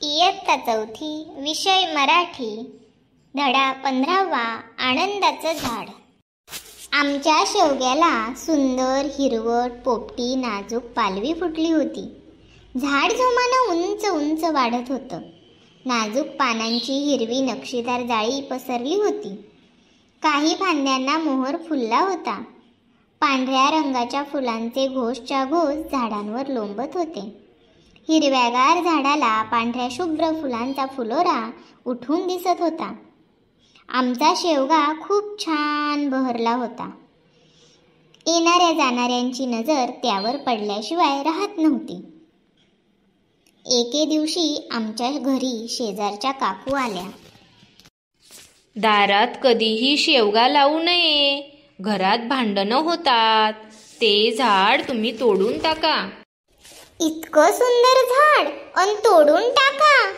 इयत्ता चौथी, विषय मराठी, धडा 15वा, आनंदाचं झाड. आमच्या शेवग्याला सुंदर हिरवट पोपटी नाजूक पालवी फुटली होती. झाड जोमानं उंच उंच वाढत होतं. नाजूक पानांची हिरवी नक्षीदार जाळी पसरली होती. काही फांद्यांना मोहर फुलला होता. पांढऱ्या रंगाच्या फुलांचे घोषच्या घोष झाडांवर लोंबत होते. हिरव्यागार झाडाला पांढऱ्या शुभ्र फुलांचा फुलोरा उठून दिसत होता. आमचा शेवगा खूप छान बहरला होता. येणाऱ्या जाणाऱ्यांची नजर त्यावर पडल्याशिवाय राहत नव्हती. एके दिवशी आमच्या घरी शेजारच्या काकू आल्या. दारात कधीही शेवगा लावू नये, घरात भांडणं होतात. ते झाड तुम्ही तोडून टाका. इतकं सुंदर झाड अन तोडून टाका?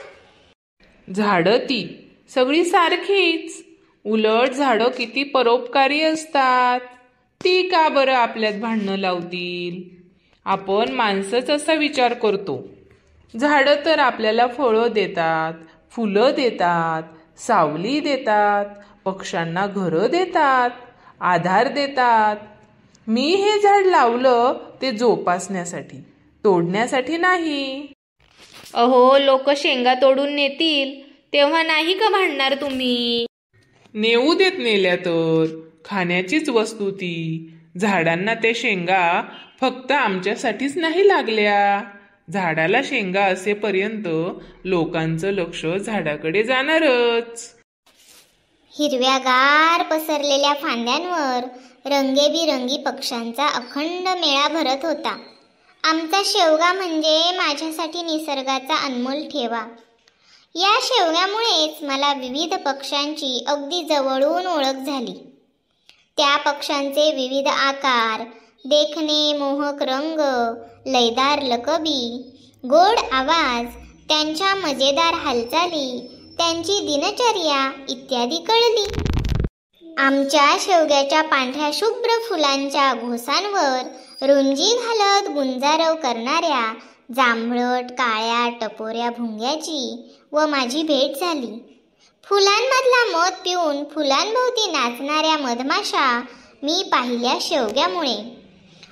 झाडं ती सगळी सारखीच. उलट झाडं किती परोपकारी असतात. ती का बरं आपल्यात भांडणं लावतील? आपण माणसंच असा विचार करतो. झाडं तर आपल्याला फळं देतात, फुलं देतात, सावली देतात, पक्ष्यांना घरं देतात, आधार देतात. मी हे झाड लावलं ते जोपासण्यासाठी, तोडण्यासाठी नाही. अहो, लोक शेंगा तोडून नेतील तेव्हा नाही का भांडणार तुम्ही? नेऊ देत, नेल्या तर खाण्याचीच वस्तू ती. झाडांना ते शेंगा फक्त आमच्यासाठीच नाही लागल्या. झाडाला शेंगा असेपर्यंत लोकांचं लक्ष झाडाकडे जाणारच. हिरव्यागार पसरलेल्या फांद्यांवर रंगेबिरंगी पक्ष्यांचा अखंड मेळा भरत होता. आमचा शेवगा म्हणजे माझ्यासाठी निसर्गाचा अनमोल ठेवा. या शेवग्यामुळेच मला विविध पक्ष्यांची अगदी जवळून ओळख झाली. त्या पक्ष्यांचे विविध आकार, देखणे मोहक रंग, लयदार लकबी, गोड आवाज, त्यांच्या मजेदार हालचाली, त्यांची दिनचर्या इत्यादी कळली. आमच्या शेवग्याच्या पांढऱ्या शुभ्र फुलांच्या घोसांवर रुंजी घालत गुंजारव करणाऱ्या जांभळट काळ्या टपोऱ्या भुंग्याची व माझी भेट झाली. फुलांमधला मध पिऊन फुलांभोवती नाचणाऱ्या मधमाशा मी पाहिल्या शेवग्यामुळे.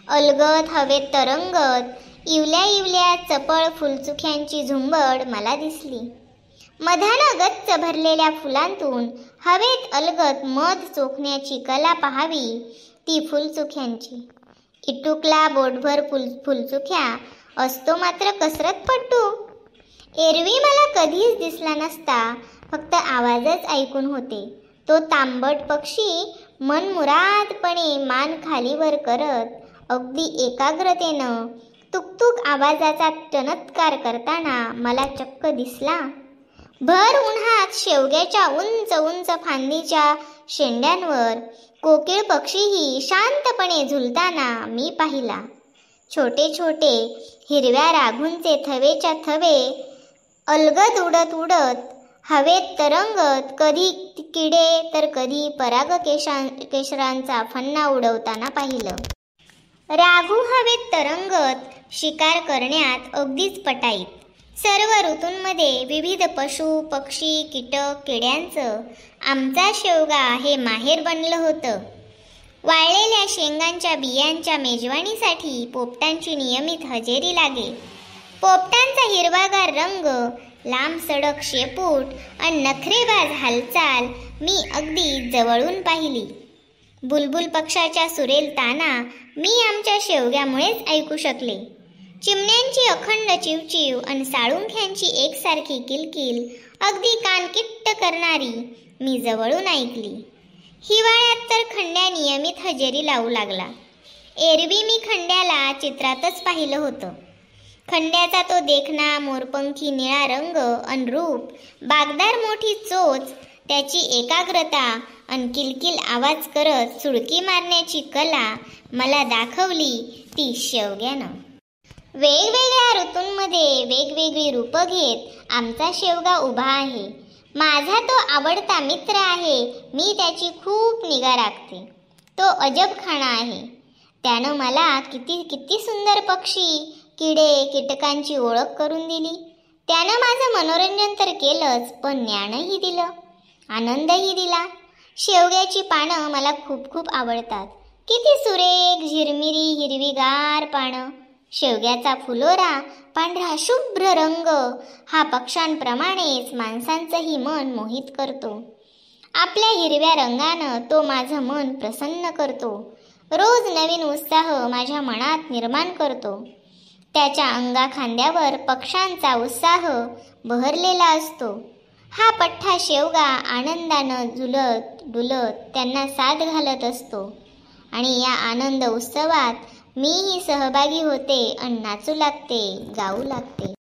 अलगद हवेत तरंगत इवल्या इवल्या चपळ फुलचुख्यांची झुंबड मला दिसली. मधानं गच्च भरलेल्या फुलांतून हवेत अलगद मध चोखण्याची कला पाहावी ती फुलचुख्यांची. इटुकला बोटभर फुलचुख्या असतो मात्र कसरतपटू. एरवी मला कधीच दिसला नसता, फक्त आवाजच ऐकून होते. तो तांबट पक्षी मनमुरादपणे मान खालीवर करत अगदी एकाग्रतेनं तुकतुक आवाजाचा चमत्कार करताना मला चक्क दिसला. भर उन्हात शेवग्याच्या उंच उंच फांदीच्या शेंड्यांवर कोकिळ पक्षीही शांतपणे झुलताना मी पाहिला. छोटे छोटे हिरव्या राघूंचे थवेच्या थवे अलगद उडत उडत हवेत तरंगत कधी किडे तर कधी परागकेशरांचा फन्ना उडवताना पाहिलं. राघू हवेत तरंगत शिकार करण्यात अगदीच पटाईत. सर्व ऋतूंमध्ये विविध पशु पक्षी कीटक किड्यांचं आमचा शेवगा हे माहेर बनलं होतं. वाळलेल्या शेंगांच्या बियांच्या मेजवानीसाठी पोपटांची नियमित हजेरी लागे. पोपटांचा हिरवागार रंग, लांब सडक शेपूट आणि नखरेबाज हालचाल मी अगदी जवळून पाहिली. बुलबुल पक्षाच्या सुरेल ताना मी आमच्या शेवग्यामुळेच ऐकू शकले. चिमण्यांची अखंड चिवचिव आणि साळुंख्यांची एकसारखी किलकिल अगदी कानकिट्ट करणारी मी जवळून ऐकली. हिवाळ्यात तर खंड्या नियमित हजेरी लावू लागला. एरवी मी खंड्याला चित्रातच पाहिलं होतं. खंड्याचा तो देखणा मोरपंखी निळा रंग अन रूप, बागदार मोठी चोच, त्याची एकाग्रता अन किलकिल आवाज करत सुडकी मारण्याची कला मला दाखवली ती शेवग्यानं. वेगवेगळ्या ऋतूंमध्ये वेगवेगळी रूपं घेत आमचा शेवगा उभा आहे. माझा तो आवडता मित्र आहे. मी त्याची खूप निगा राखते. तो अजबखाना आहे. त्यानं मला किती किती सुंदर पक्षी किडे कीटकांची ओळख करून दिली. त्यानं माझं मनोरंजन तर केलंच, पण ज्ञानही दिलं, आनंदही दिला. शेवग्याची पानं मला खूप खूप आवडतात. किती सुरेख, झिरमिरी, हिरवीगार पानं. शेवग्याचा फुलोरा, पांढरा शुभ्र रंग हा पक्ष्यांप्रमाणेच माणसांचंही मन मोहित करतो. आपल्या हिरव्या रंगानं तो माझं मन प्रसन्न करतो. रोज नवीन उत्साह माझ्या मनात निर्माण करतो. त्याच्या अंगाखांद्यावर पक्ष्यांचा उत्साह बहरलेला असतो. हा पठ्ठा शेवगा आनंदानं झुलत डुलत त्यांना साथ घालत असतो आणि या आनंद उत्सवात मीही सहभागी होते आणि नाचू लागते, गाऊ लागते.